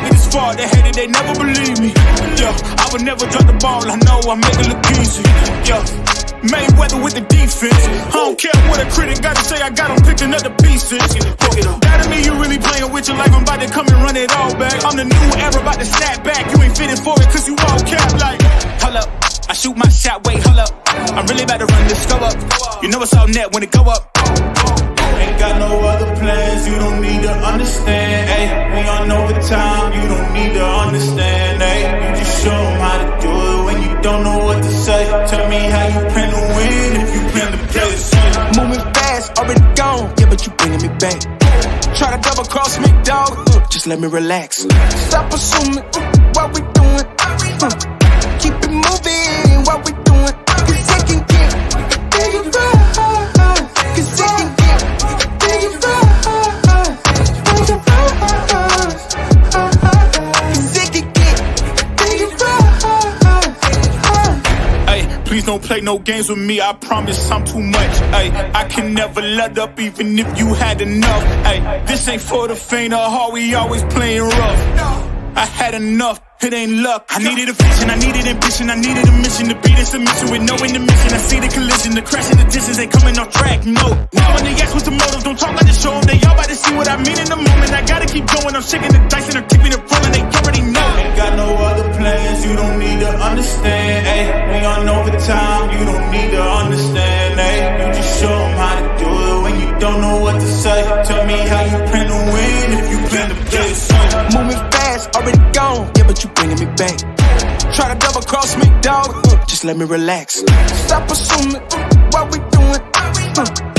make it this far, they hate it, they never believe me. Yeah, I would never drop the ball, I know I make it look easy. Yeah, Mayweather with the defense. I don't care what a critic gotta say, I got them picking up the pieces. That mean you really playing with your life, I'm about to come and run it all back. I'm the new era, about to snap back. You ain't fitting for it, cause you all cap like. Hold up, I shoot my shot, wait, hold up. I'm really about to run this go up. You know it's all net when it go up. Ain't got no other plans, you don't need to understand, ayy. We on overtime, you don't need to understand, ayy. You just show them how to do it when you don't know what to say. Tell me how you plan to win if you plan to play the same. Moving fast, already gone, yeah, but you bringing me back. Try to double cross me, dog, just let me relax. Stop assuming what we doing. Keep it moving, what we doing. Cause it can get bigger, cause it can get bigger, cause it can get bigger. Ay, please don't play no games with me, I promise I'm too much. Ay, I can never let up even if you had enough. Ay, this ain't for the faint of heart, we always playing rough. I had enough, it ain't luck. I needed a vision, I needed ambition, I needed a mission to beat in submission with no intermission. I see the collision, the crash and the distance ain't coming off track, no. Now when they ask what's the motive, don't talk like the show them. They all about to see what I mean in the moment. I gotta keep going, I'm shaking the dice and they're keeping it rolling. They already know. Ain't got no other plans, you don't need to understand, ayy. We on overtime, you don't need to understand, ayy. You just show them how to do it when you don't know what to say. Tell me how you plan to win if you plan to play the same. Moving fast, already gone, yeah, but you bringing me back. Try to double cross me, dog, just let me relax. Stop assuming what we doing.